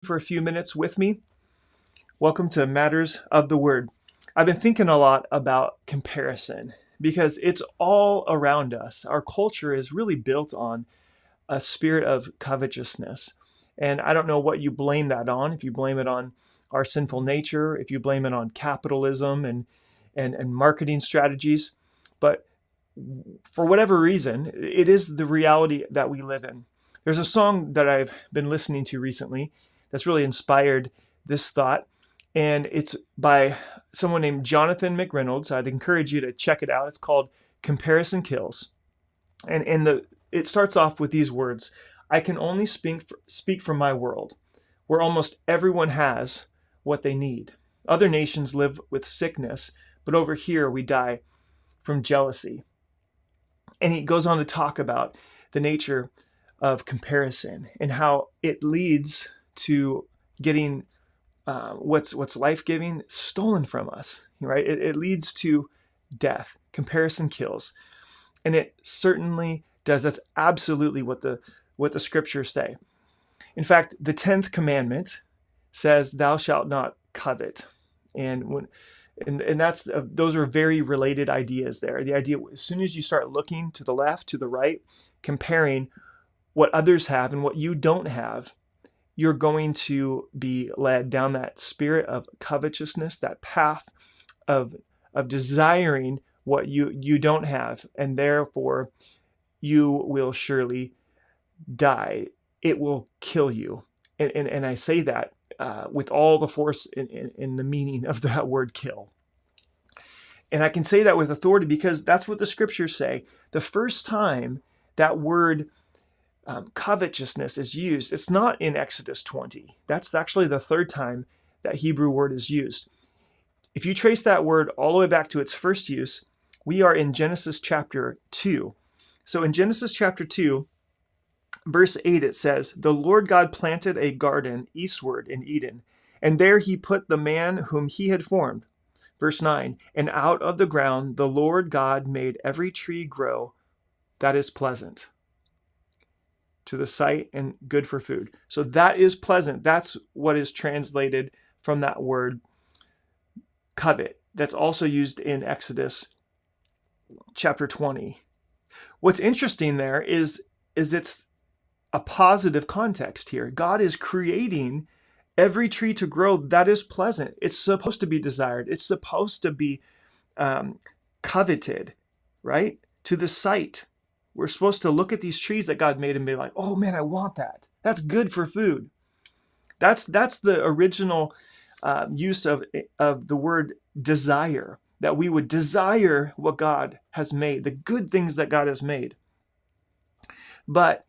for a few minutes with me? Welcome to Matters of the Word. I've been thinking a lot about comparison because it's all around us. Our culture is really built on a spirit of covetousness. And I don't know what you blame that on, if you blame it on our sinful nature, if you blame it on capitalism and marketing strategies. But for whatever reason, it is the reality that we live in. There's a song that I've been listening to recently that's really inspired this thought, and it's by someone named Jonathan McReynolds. I'd encourage you to check it out. It's called Comparison Kills. And it starts off with these words: I can only speak from my world, where almost everyone has what they need. Other nations live with sickness, but over here we die from jealousy. And he goes on to talk about the nature of comparison and how it leads to getting what's life-giving stolen from us, right? It leads to death. Comparison kills. And it certainly does. That's absolutely what the scriptures say. In fact, the 10th commandment says, "Thou shalt not covet." And that's those are very related ideas there. The idea, as soon as you start looking to the left, to the right, comparing what others have and what you don't have, you're going to be led down that spirit of covetousness, that path of desiring what you don't have, and therefore you will surely die. It will kill you. And I say that with all the force in the meaning of that word kill. And I can say that with authority because that's what the scriptures say. The first time that word covetousness is used, it's not in Exodus 20. That's actually the third time that Hebrew word is used. If you trace that word all the way back to its first use, we are in Genesis chapter 2. So in Genesis chapter 2, verse 8, it says, "The Lord God planted a garden eastward in Eden, and there he put the man whom he had formed." Verse 9, "And out of the ground the Lord God made every tree grow that is pleasant to the sight and good for food." So that is pleasant. That's what is translated from that word covet. That's also used in Exodus chapter 20. What's interesting there is it's a positive context here. God is creating every tree to grow that is pleasant. It's supposed to be desired. It's supposed to be coveted, right? To the sight. We're supposed to look at these trees that God made and be like, "Oh man, I want that. That's good for food." That's the original use of the word desire, that we would desire what God has made, the good things that God has made. But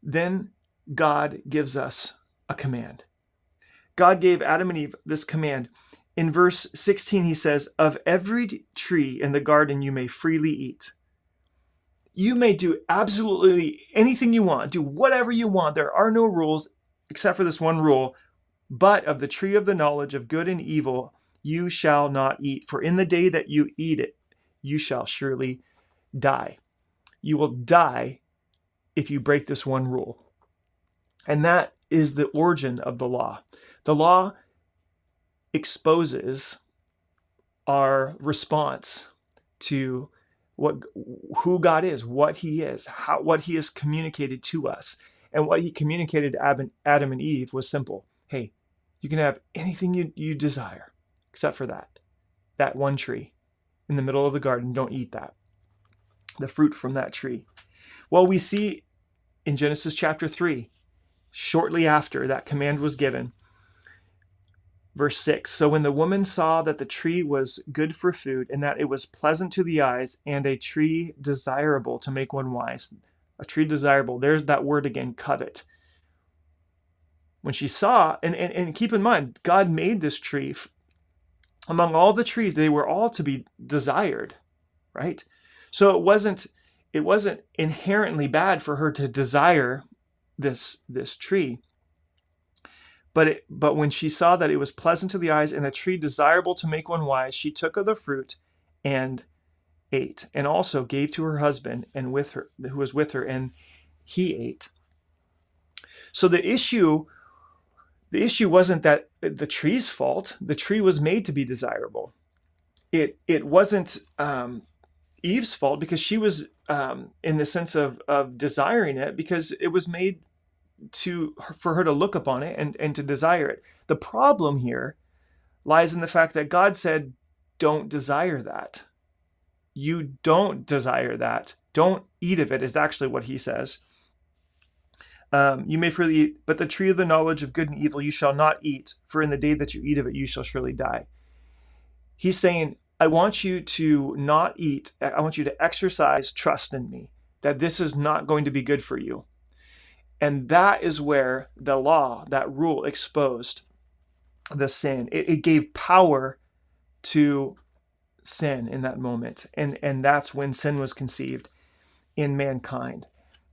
then God gives us a command. God gave Adam and Eve this command. In verse 16, he says, "Of every tree in the garden you may freely eat." You may do absolutely anything you want, do whatever you want. There are no rules except for this one rule. "But of the tree of the knowledge of good and evil you shall not eat, for in the day that you eat it, you shall surely die." You will die if you break this one rule. And that is the origin of the law. The law exposes our response to who God is, what he is, what he has communicated to us. And what he communicated to Adam and Eve was simple. Hey, you can have anything you desire except for that one tree in the middle of the garden. Don't eat that, the fruit from that tree. Well, we see in Genesis chapter 3, shortly after that command was given, verse 6, "So when the woman saw that the tree was good for food, and that it was pleasant to the eyes, and a tree desirable to make one wise," a tree desirable, there's that word again, covet. When she saw, and keep in mind, God made this tree, among all the trees, they were all to be desired, right? So it wasn't inherently bad for her to desire this tree. But when she saw that it was pleasant to the eyes and a tree desirable to make one wise, she took of the fruit and ate, and also gave to her husband and with her, who was with her, and he ate. So the issue The issue wasn't that the tree's fault. The tree was made to be desirable. It wasn't Eve's fault because she was in the sense of desiring it, because it was made for her to look upon it and to desire it. The problem here lies in the fact that God said, don't desire that. You don't desire that. Don't eat of it, is actually what he says. You may freely eat, but the tree of the knowledge of good and evil you shall not eat, for in the day that you eat of it, you shall surely die. He's saying, I want you to not eat. I want you to exercise trust in me, that this is not going to be good for you. And that is where the law, that rule, exposed the sin. It gave power to sin in that moment. And that's when sin was conceived in mankind.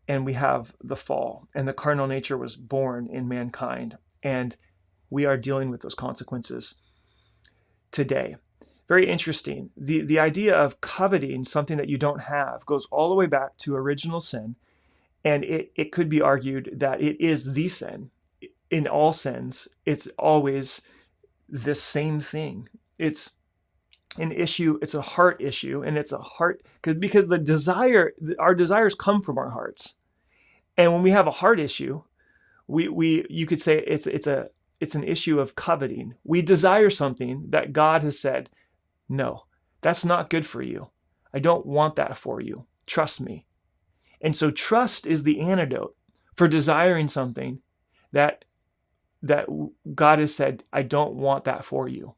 And we have the fall, and the carnal nature was born in mankind. And we are dealing with those consequences today. Very interesting. The idea of coveting something that you don't have goes all the way back to original sin. And it could be argued that it is the sin. In all sins, it's always the same thing. It's an issue, it's a heart issue, and it's a heart, because our desires come from our hearts. And when we have a heart issue, you could say it's an issue of coveting. We desire something that God has said, no, that's not good for you. I don't want that for you. Trust me. And so trust is the antidote for desiring something that God has said, I don't want that for you.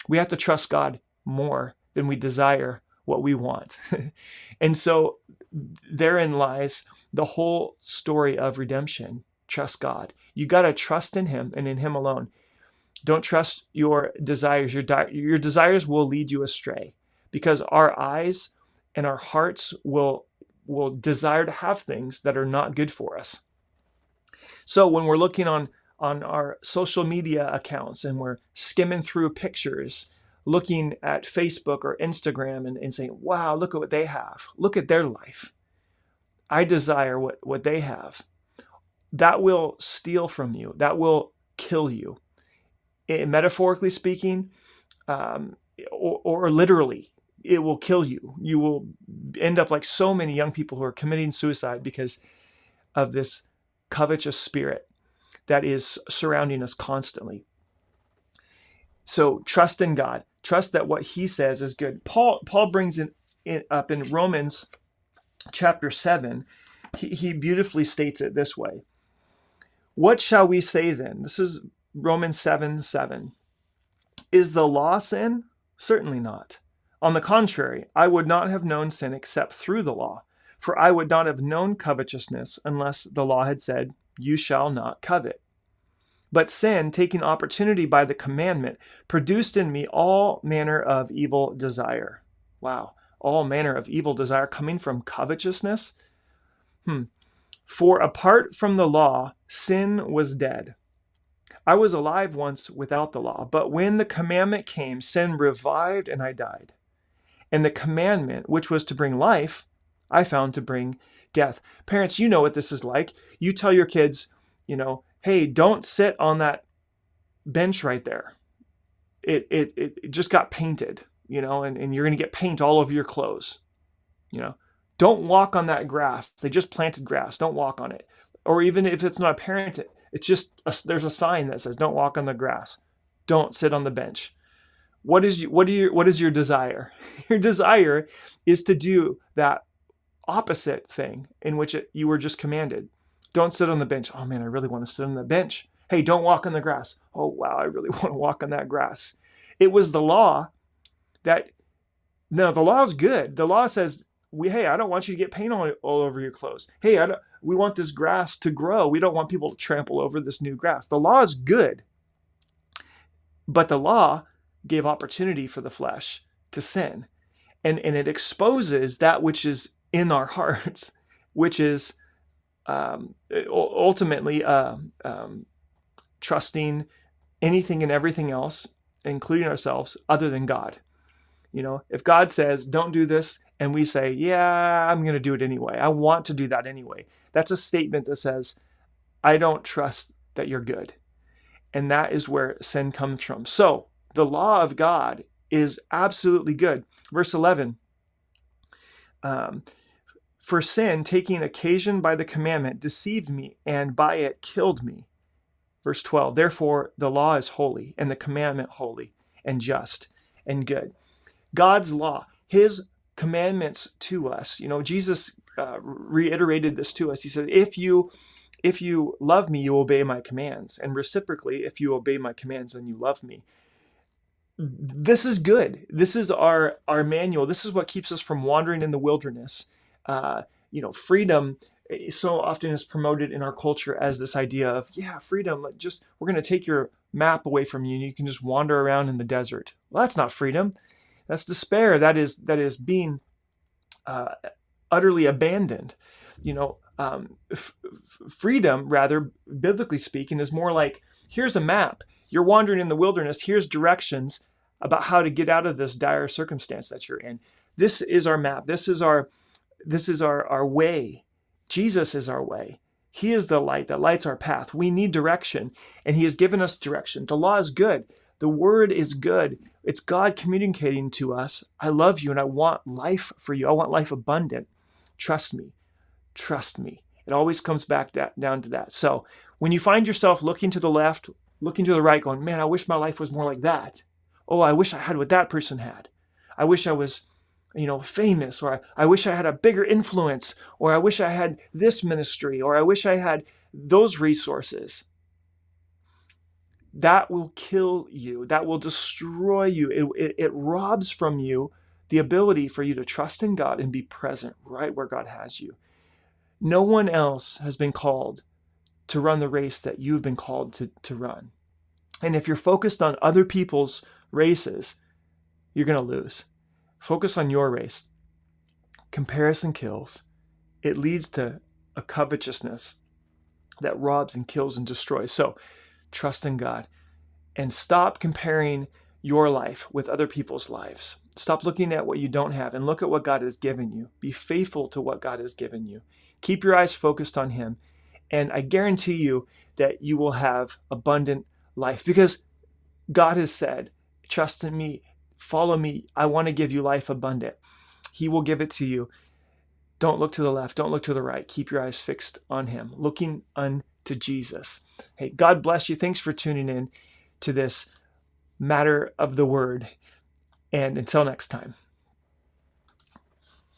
We have to trust God more than we desire what we want. And so therein lies the whole story of redemption. Trust God. You got to trust in him and in him alone. Don't trust your desires. Your desires will lead you astray, because our eyes and our hearts will desire to have things that are not good for us. So when we're looking on our social media accounts and we're skimming through pictures, looking at Facebook or Instagram and saying, wow, look at what they have. Look at their life. I desire what they have. That will steal from you. That will kill you. Metaphorically speaking, or literally, it will kill you. You will end up like so many young people who are committing suicide because of this covetous spirit that is surrounding us constantly. So trust in God. Trust that what he says is good. Paul brings it up in Romans chapter 7. He beautifully states it this way. What shall we say then? This is Romans 7:7. Is the law sin? Certainly not. On the contrary, I would not have known sin except through the law, for I would not have known covetousness unless the law had said, you shall not covet. But sin, taking opportunity by the commandment, produced in me all manner of evil desire. Wow, all manner of evil desire coming from covetousness? For apart from the law, sin was dead. I was alive once without the law, but when the commandment came, sin revived and I died. And the commandment, which was to bring life, I found to bring death. Parents, you know what this is like. You tell your kids, hey, don't sit on that bench right there. It just got painted, and you're going to get paint all over your clothes. Don't walk on that grass. They just planted grass. Don't walk on it. Or even if it's not apparent, it's just there's a sign that says, don't walk on the grass. Don't sit on the bench. What is your desire? Your desire is to do that opposite thing in which you were just commanded. Don't sit on the bench. Oh man, I really want to sit on the bench. Hey, don't walk on the grass. Oh wow, I really want to walk on that grass. It was the law the law is good. The law says, hey, I don't want you to get paint all over your clothes. Hey, we want this grass to grow. We don't want people to trample over this new grass. The law is good. But the law gave opportunity for the flesh to sin. And it exposes that which is in our hearts, which is ultimately trusting anything and everything else, including ourselves, other than God. If God says, don't do this, and we say, yeah, I'm going to do it anyway. I want to do that anyway. That's a statement that says, I don't trust that you're good. And that is where sin comes from. So the law of God is absolutely good. Verse 11, for sin, taking occasion by the commandment, deceived me, and by it killed me. Verse 12, therefore the law is holy, and the commandment holy, and just, and good. God's law, his commandments to us. Jesus reiterated this to us. He said, if you love me, you obey my commands. And reciprocally, if you obey my commands, then you love me. This is good. This is our manual. This is what keeps us from wandering in the wilderness. Freedom so often is promoted in our culture as this idea of, freedom. We're going to take your map away from you and you can just wander around in the desert. Well, that's not freedom. That's despair. That is being utterly abandoned. Freedom, rather, biblically speaking, is more like, here's a map. You're wandering in the wilderness. Here's directions about how to get out of this dire circumstance that you're in. This is our map. This is our way. Jesus is our way. He is the light that lights our path. We need direction, and he has given us direction. The law is good. The word is good. It's God communicating to us, I love you and I want life for you. I want life abundant. Trust me. Trust me. It always comes back down to that. So when you find yourself looking to the left, looking to the right, going, man, I wish my life was more like that. Oh, I wish I had what that person had. I wish I was, famous, or I wish I had a bigger influence, or I wish I had this ministry, or I wish I had those resources. That will kill you. That will destroy you. It robs from you the ability for you to trust in God and be present right where God has you. No one else has been called to run the race that you've been called to run. And if you're focused on other people's races, you're going to lose. Focus on your race. Comparison kills. It leads to a covetousness that robs and kills and destroys. So trust in God and stop comparing your life with other people's lives. Stop looking at what you don't have and look at what God has given you. Be faithful to what God has given you. Keep your eyes focused on him. And I guarantee you that you will have abundant life because God has said, trust in me, follow me. I want to give you life abundant. He will give it to you. Don't look to the left. Don't look to the right. Keep your eyes fixed on him, looking unto Jesus. Hey, God bless you. Thanks for tuning in to this matter of the word. And until next time.